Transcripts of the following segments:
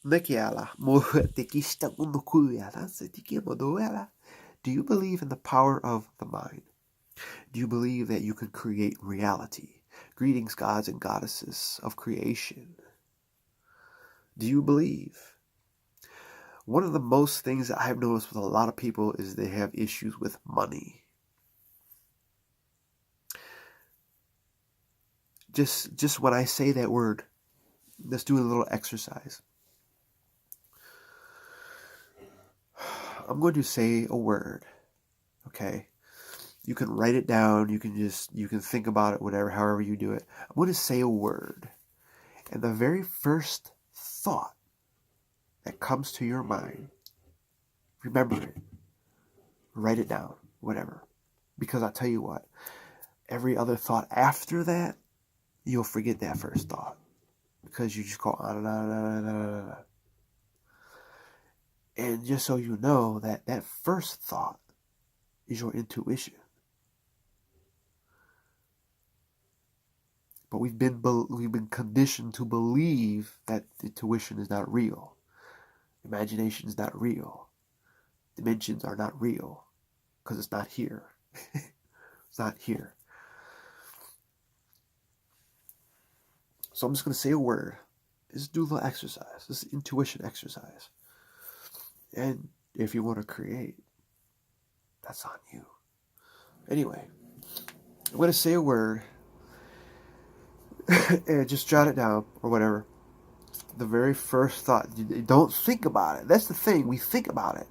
Do you believe in the power of the mind? Do you believe that you can create reality? Greetings, gods and goddesses of creation. Do you believe? One of the most things that I've noticed with a lot of people is they have issues with money. Just when I say that word, let's do a little exercise. I'm going to say a word, okay? You can write it down, you can think about it, whatever, however you do it. I'm going to say a word, and the very first thought that comes to your mind, remember it, write it down, whatever. Because I'll tell you what, every other thought after that, you'll forget that first thought. Because you just go on and on and on and on and on. And just so you know, that first thought is your intuition. But we've been conditioned to believe that intuition is not real. Imagination is not real. Dimensions are not real. Because it's not here. It's not here. So I'm just going to say a word. Just do a little exercise. This is intuition exercise. And if you want to create, that's on you. Anyway, I'm going to say a word. And just jot it down or whatever. The very first thought. Don't think about it. That's the thing. We think about it.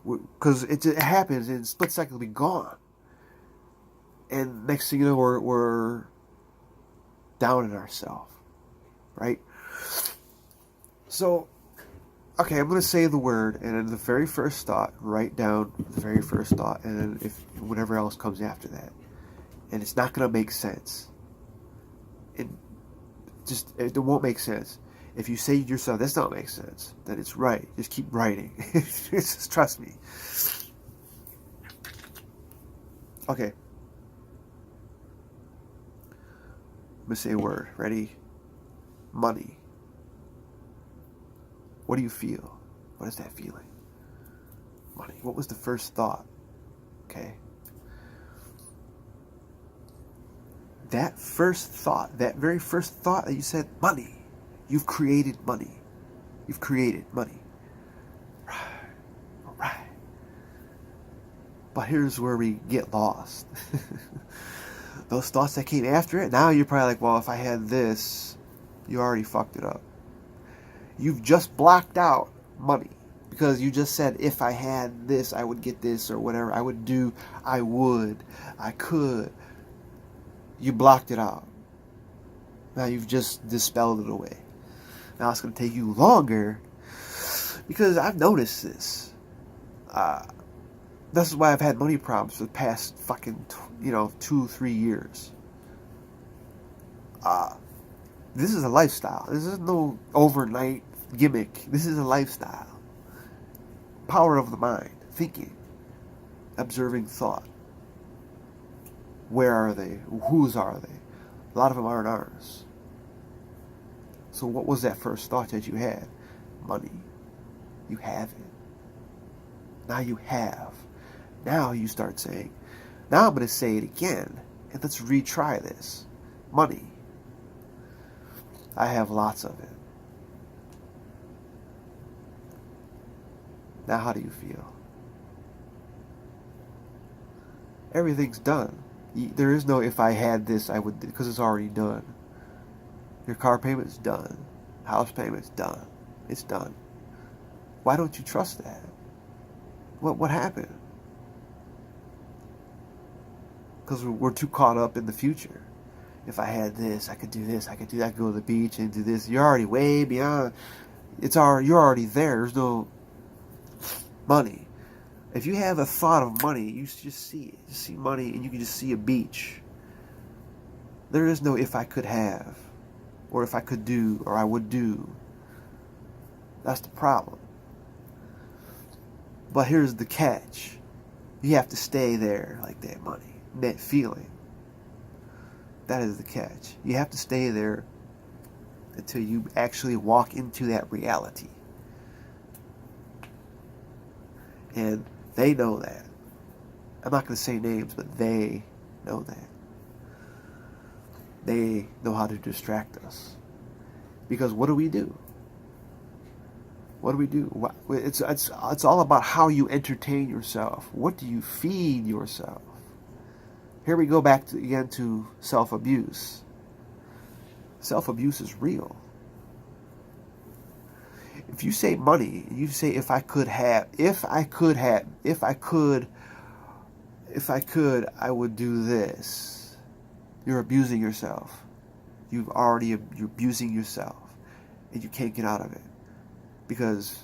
Because it happens in a split second, it'll be gone. And next thing you know, we're down in ourselves. Right? So, okay, I'm going to say the word, and then the very first thought, write down the very first thought, and then if whatever else comes after that. And it's not going to make sense. It won't make sense. If you say to yourself, "That's not make sense," then it's right. Just keep writing. Just trust me. Okay. I'm going to say a word. Ready? Money. What do you feel? What is that feeling? Money. What was the first thought? Okay. That first thought, that very first thought that you said, money. You've created money. You've created money. All right. But here's where we get lost. Those thoughts that came after it, now you're probably like, well, if I had this, you already fucked it up. You've just blocked out money. Because you just said, if I had this, I would get this, or whatever. I would do, I would, I could. You blocked it out. Now you've just dispelled it away. Now it's going to take you longer, because I've noticed this. This is why I've had money problems for the past fucking, 2-3 years. This is a lifestyle. This is no overnight gimmick. This is a lifestyle. Power of the mind. Thinking. Observing thought. Where are they? Whose are they? A lot of them aren't ours. So what was that first thought that you had? Money. You have it. Now you have. Now you start saying, now I'm going to say it again. And let's retry this. Money. I have lots of it. Now how do you feel? Everything's done. There is no if I had this, I would, because it's already done. Your car payment's done. House payment's done. It's done. Why don't you trust that? What happened? Because we're too caught up in the future. If I had this, I could do this, I could do that, I could go to the beach and do this. You're already way beyond. You're already there. There's no money. If you have a thought of money, you just see it. You see money, and you can just see a beach. There is no if I could have, or if I could do, or I would do. That's the problem. But here's the catch. You have to stay there like that money, that feeling. That is the catch. You have to stay there until you actually walk into that reality. And they know that. I'm not going to say names, but they know that. They know how to distract us. Because what do we do? What do we do? It's all about how you entertain yourself. What do you feed yourself? Here we go back again to self-abuse. Self-abuse is real. If you say money, you say if I could, I would do this. You're abusing yourself. You're abusing yourself, and you can't get out of it because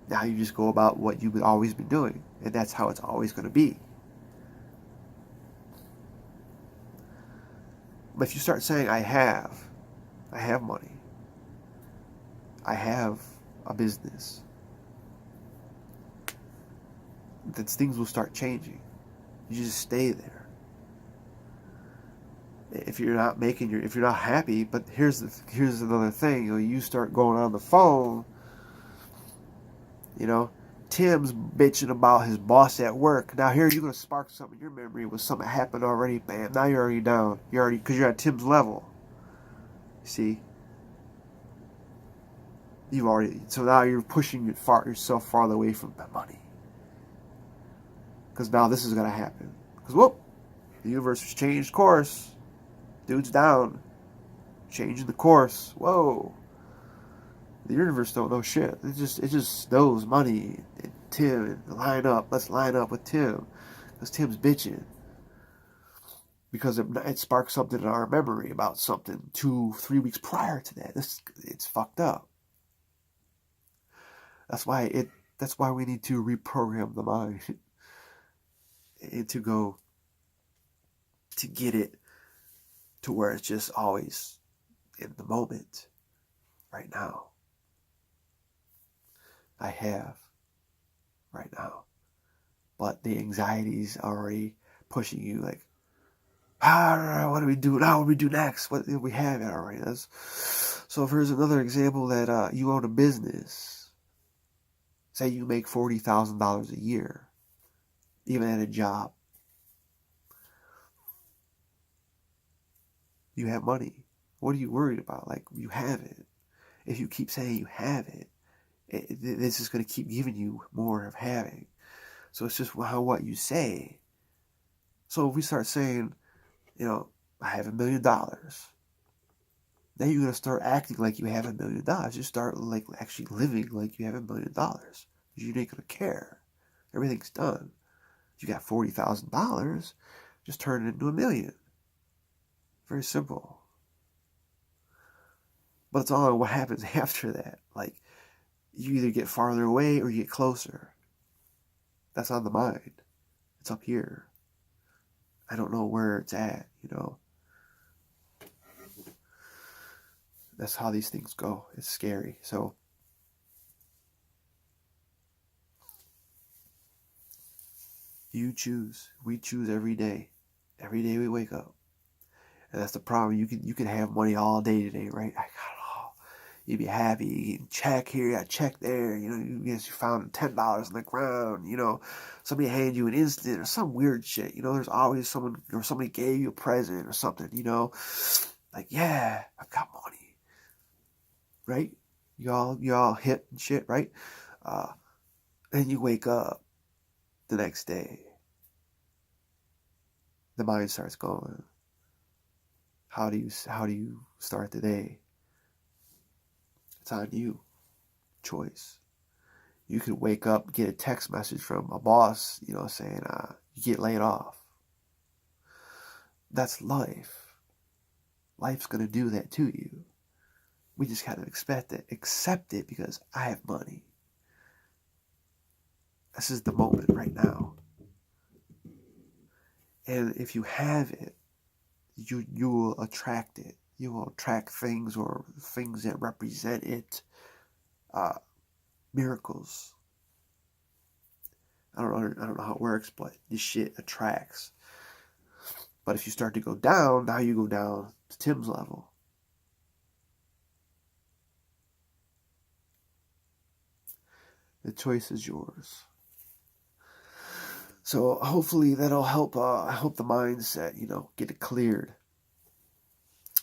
now you just go about what you've always been doing, and that's how it's always going to be. But if you start saying, I have money, I have a business, then things will start changing. You just stay there. If you're not if you're not happy, but here's another thing. You start going on the phone. Tim's bitching about his boss at work. Now here you're gonna spark something in your memory with something that happened already. Bam! Now you're already down. Because you're at Tim's level. You see. So now you're pushing yourself farther away from the money. Because now this is gonna happen. Because whoop, the universe has changed course. Dude's down. Changing the course. Whoa. The universe don't know shit. It just knows money and Tim and line up. Let's line up with Tim. Because Tim's bitching. Because it sparked something in our memory about something 2-3 weeks prior to that. It's fucked up. That's why we need to reprogram the mind. And to get it to where it's just always in the moment. Right now. I have right now. But the anxiety's already pushing you like, what do we do now? What do we do next? We have it already. So if there's another example that you own a business, say you make $40,000 a year, even at a job. You have money. What are you worried about? Like, you have it. If you keep saying you have it, this is going to keep giving you more of having. So it's just what you say. So if we start saying, I have $1 million, then you're going to start acting like you have $1 million. You start like actually living like you have $1 million. Because you ain't going to care. Everything's done. You got $40,000, just turn it into $1 million. Very simple. But it's all what happens after that. Like, you either get farther away or you get closer. That's on the mind. It's up here. I don't know where it's at, That's how these things go. It's scary. So, you choose. We choose every day. Every day we wake up. And that's the problem. You can have money all day today, right? I got it all. You'd be happy. You get a check here, you got a check there. You found $10 on the ground. Somebody handed you an instant or some weird shit. There's always someone or somebody gave you a present or something. Like, yeah, I've got money, right? You all hit and shit, right? Then you wake up the next day. The mind starts going. How do you start the day? It's on you. Choice. You could wake up, get a text message from a boss, saying you get laid off. That's life. Life's gonna do that to you. We just gotta accept it because I have money. This is the moment right now. And if you have it, you will attract it. You will attract things or things that represent it. Miracles. I don't know how it works, but this shit attracts. But if you start to go down, now you go down to Tim's level. The choice is yours. So hopefully that'll help. Help the mindset, get it cleared.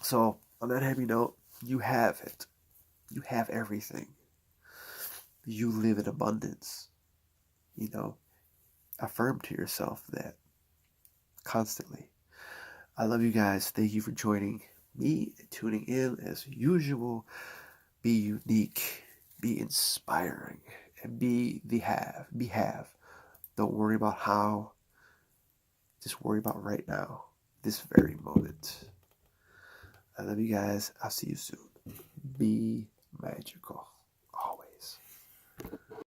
So on that happy note, you have it. You have everything. You live in abundance. Affirm to yourself that constantly. I love you guys. Thank you for joining me and tuning in as usual. Be unique, be inspiring, and be the have. Be have. Don't worry about how. Just worry about right now, this very moment. I love you guys. I'll see you soon. Be magical.